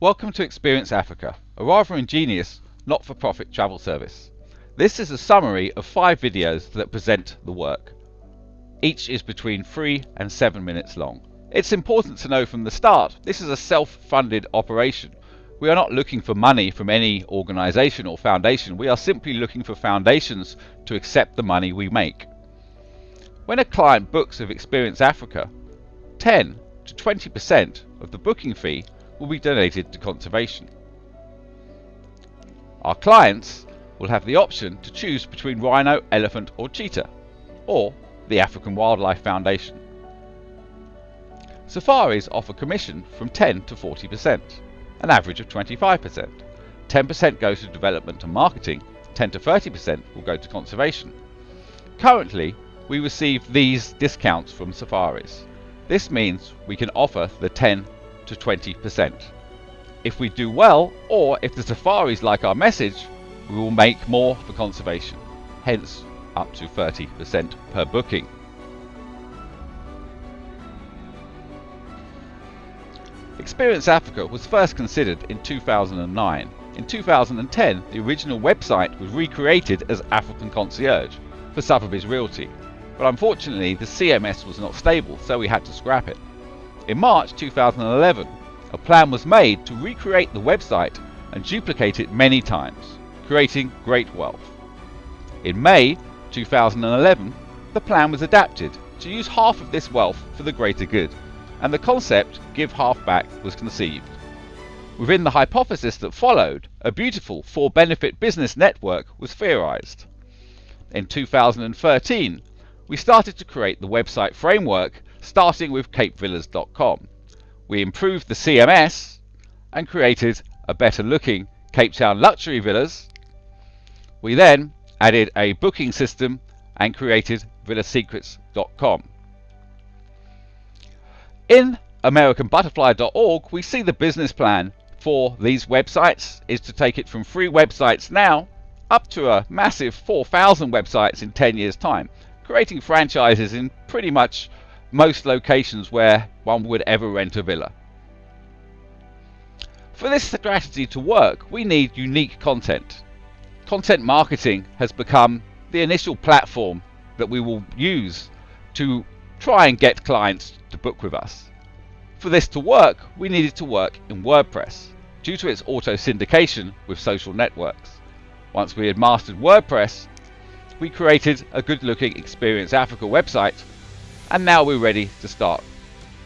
Welcome to Experience Africa, a rather ingenious, not-for-profit travel service. This is a summary of 5 videos that present the work. Each is between 3 and 7 minutes long. It's important to know from the start, this is a self-funded operation. We are not looking for money from any organisation or foundation, we are simply looking for foundations to accept the money we make. When a client books with Experience Africa, 10 to 20% of the booking fee will be donated to conservation. Our clients will have the option to choose between rhino, elephant or cheetah, or the African Wildlife Foundation. Safaris offer commission from 10 to 40%, an average of 25%. 10% goes to development and marketing, 10 to 30% will go to conservation. Currently, we receive these discounts from Safaris. This means we can offer the 10 to 20%. If we do well, or if the safaris like our message, we will make more for conservation, hence up to 30% per booking. Experience Africa was first considered in 2009. In 2010, the original website was recreated as African Concierge for Sotheby's Realty, but unfortunately the CMS was not stable, so we had to scrap it. In March 2011, a plan was made to recreate the website and duplicate it many times, creating great wealth. In May 2011, the plan was adapted to use half of this wealth for the greater good, and the concept "give half back" was conceived. Within the hypothesis that followed, a beautiful for-benefit business network was theorized. In 2013, we started to create the website framework, starting with capevillas.com. We improved the CMS and created a better looking Cape Town luxury villas. We then added a booking system and created villasecrets.com. In americanbutterfly.org, we see the business plan for these websites is to take it from 3 websites now up to a massive 4,000 websites in 10 years time, creating franchises in pretty much most locations where one would ever rent a villa. For this strategy to work, we need unique content. Content marketing has become the initial platform that we will use to try and get clients to book with us. For this to work, we needed to work in WordPress due to its auto syndication with social networks. Once we had mastered WordPress, we created a good looking Experience Africa website, and now we're ready to start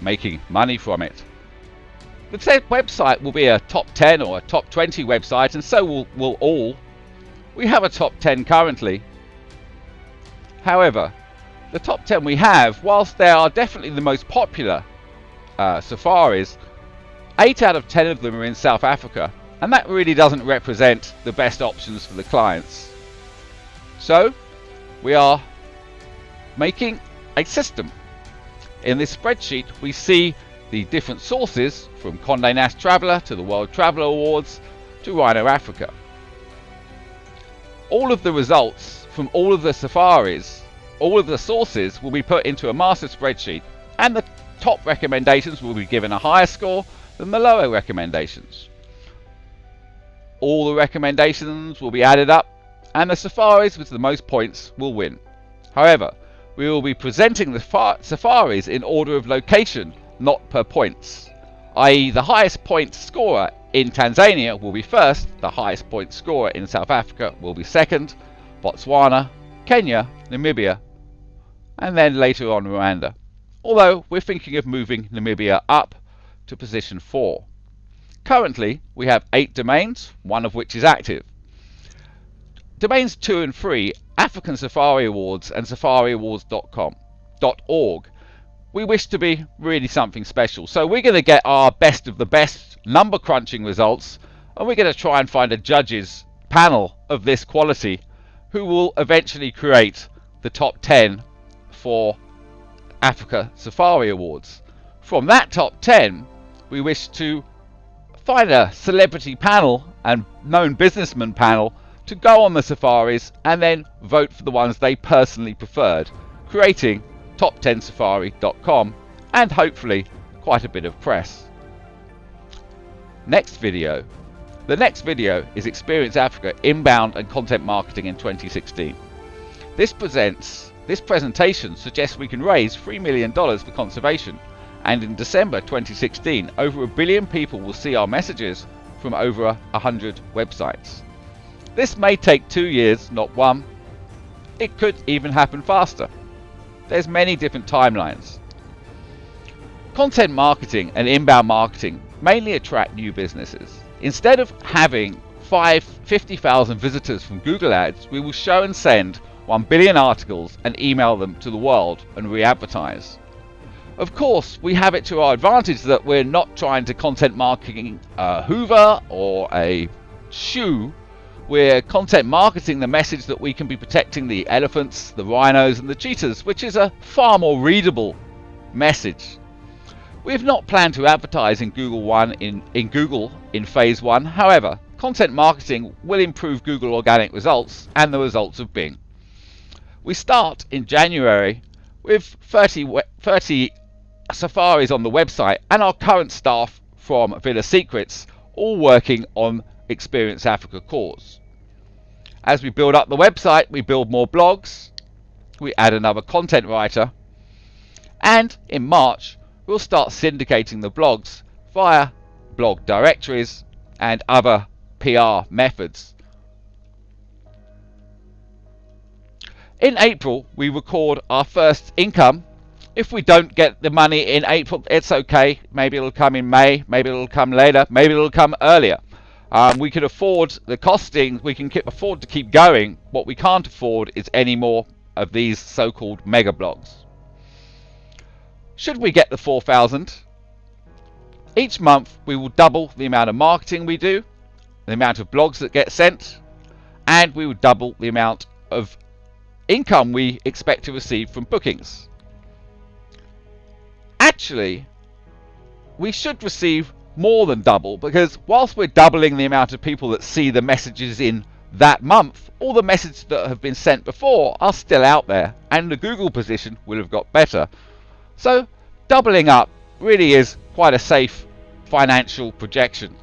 making money from it. The website will be a top 10 or a top 20 website, and so will all. We have a top 10 currently. However, the top 10 we have, whilst they are definitely the most popular safaris, 8 out of 10 of them are in South Africa, and that really doesn't represent the best options for the clients. So we are making a system. In this spreadsheet we see the different sources, from Condé Nast Traveller to the World Traveller Awards to Rhino Africa. All of the results from all of the safaris, all of the sources, will be put into a master spreadsheet, and the top recommendations will be given a higher score than the lower recommendations. All the recommendations will be added up, and the safaris with the most points will win. However, we will be presenting the safaris in order of location, not per points, i.e. the highest point scorer in Tanzania will be first, the highest point scorer in South Africa will be second, Botswana, Kenya, Namibia, and then later on Rwanda. Although we're thinking of moving Namibia up to position 4. Currently we have 8 domains, one of which is active. Domains 2 and 3, African Safari Awards and safariawards.org. We wish to be really something special, so we're going to get our best of the best number crunching results, and we're going to try and find a judges panel of this quality who will eventually create the top 10 for Africa Safari Awards. From that top 10, we wish to find a celebrity panel and known businessman panel to go on the safaris and then vote for the ones they personally preferred, creating top10safari.com and hopefully quite a bit of press. next video. The next video is Experience Africa Inbound and Content Marketing in 2016. This presentation suggests we can raise $3 million for conservation, and in December 2016 over 1 billion people will see our messages from over 100 websites. This may take 2 years, not 1. It could even happen faster. There's many different timelines. Content marketing and inbound marketing mainly attract new businesses. Instead of having 50,000 visitors from Google Ads, we will show and send 1 billion articles and email them to the world and re-advertise. Of course, we have it to our advantage that we're not trying to content marketing a Hoover or a shoe. We're content marketing the message that we can be protecting the elephants, the rhinos and the cheetahs, which is a far more readable message. We have not planned to advertise in Google in phase 1. However, content marketing will improve Google organic results and the results of Bing. We start in January with 30 safaris on the website and our current staff from Villa Secrets all working on Experience Africa cause. As we build up the website, we build more blogs, we add another content writer, and in March we'll start syndicating the blogs via blog directories and other PR methods. In April we record our first income. If we don't get the money in April, it's okay. Maybe it'll come in May, maybe it'll come later, maybe it'll come earlier. We can afford the costing, we can afford to keep going. What we can't afford is any more of these so-called mega blogs. Should we get the 4,000, each month we will double the amount of marketing we do, the amount of blogs that get sent, and we will double the amount of income we expect to receive from bookings. Actually, we should receive more than double, because whilst we're doubling the amount of people that see the messages in that month, all the messages that have been sent before are still out there and the Google position will have got better. So doubling up really is quite a safe financial projection.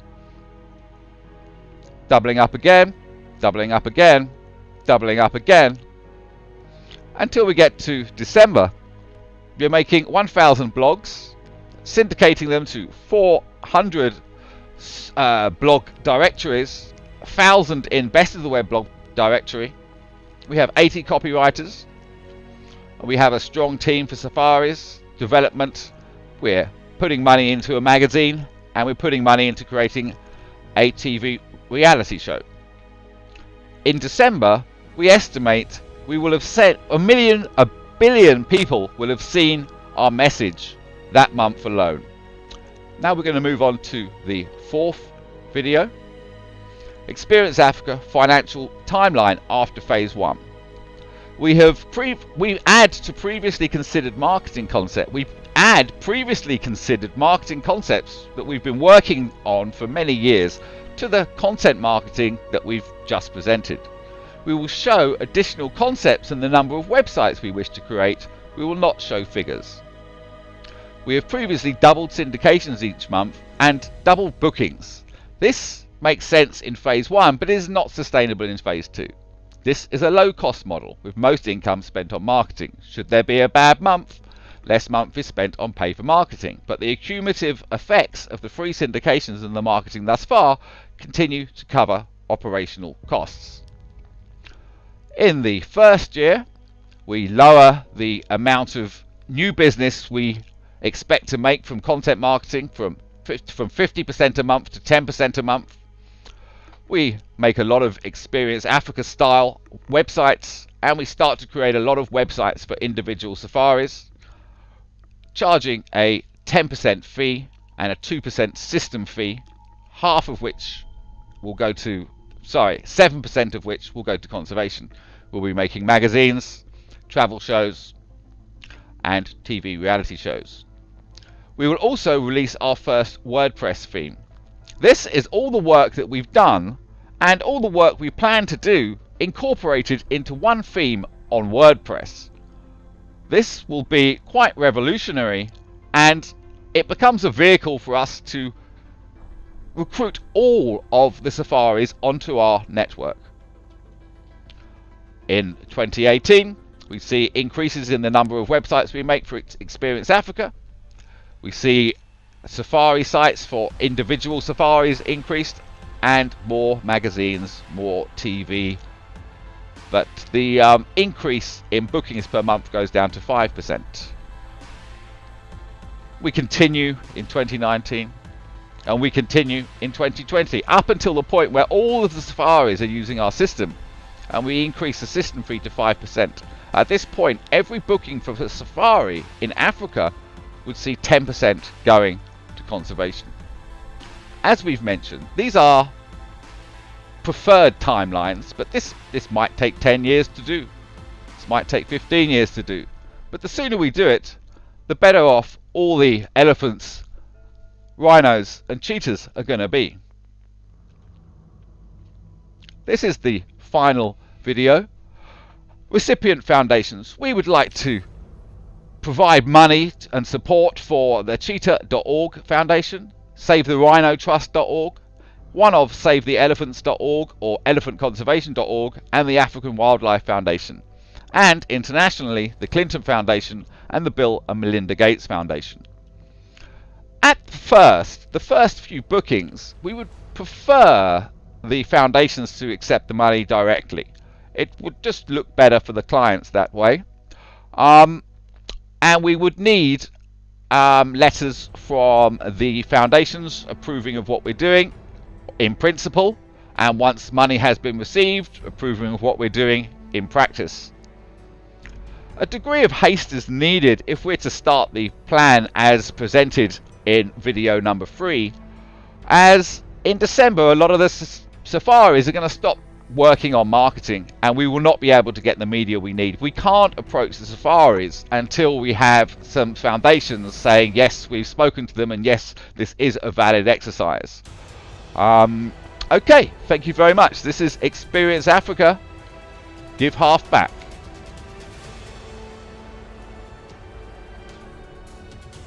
Doubling up again, doubling up again, doubling up again, until we get to December. We're making 1,000 blogs, syndicating them to 400 blog directories, 1,000 in Best of the Web blog directory. We have 80 copywriters. We have a strong team for safaris, development. We're putting money into a magazine, and we're putting money into creating a TV reality show. In December, we estimate we will have sent a billion people will have seen our message that month alone. Now we're going to move on to the 4th video. Experience Africa financial timeline after phase 1. We add to previously considered marketing concept. We add previously considered marketing concepts that we've been working on for many years to the content marketing that we've just presented. We will show additional concepts and the number of websites we wish to create. We will not show figures. We have previously doubled syndications each month and doubled bookings. This makes sense in phase 1, but is not sustainable in phase 2. This is a low-cost model with most income spent on marketing. Should there be a bad month, less month is spent on pay for marketing, but the cumulative effects of the free syndications and the marketing thus far continue to cover operational costs. In the first year, we lower the amount of new business we expect to make from content marketing from 50% a month to 10% a month. We make a lot of Experience Africa style websites, and we start to create a lot of websites for individual safaris, charging a 10% fee and a 2% system fee, half of which will go to 7% of which will go to conservation. We'll be making magazines, travel shows, and TV reality shows. We will also release our first WordPress theme. This is all the work that we've done and all the work we plan to do incorporated into one theme on WordPress. This will be quite revolutionary, and it becomes a vehicle for us to recruit all of the safaris onto our network. In 2018, we see increases in the number of websites we make for Experience Africa. We see safari sites for individual safaris increased, and more magazines, more TV. But the increase in bookings per month goes down to 5%. We continue in 2019, and we continue in 2020, up until the point where all of the safaris are using our system, and we increase the system fee to 5%. At this point, every booking for a safari in Africa would see 10% going to conservation. As we've mentioned, these are preferred timelines, but this might take 10 years to do. This might take 15 years to do. But the sooner we do it, the better off all the elephants, rhinos and cheetahs are going to be. This is the final video. Recipient foundations. We would like to provide money and support for the cheetah.org foundation, SaveTheRhinoTrust.org, one of SaveTheElephants.org or ElephantConservation.org, and the African Wildlife Foundation, and internationally the Clinton Foundation and the Bill and Melinda Gates Foundation. At first, the first few bookings, we would prefer the foundations to accept the money directly. It would just look better for the clients that way. And we would need letters from the foundations approving of what we're doing in principle, and once money has been received, approving of what we're doing in practice. A degree of haste is needed if we're to start the plan as presented in video number 3, as in December a lot of the safaris are going to stop working on marketing, and we will not be able to get the media we need. We can't approach the safaris until we have some foundations saying yes, we've spoken to them, and yes, this is a valid exercise. Okay, thank you very much. This is Experience Africa. Give half back.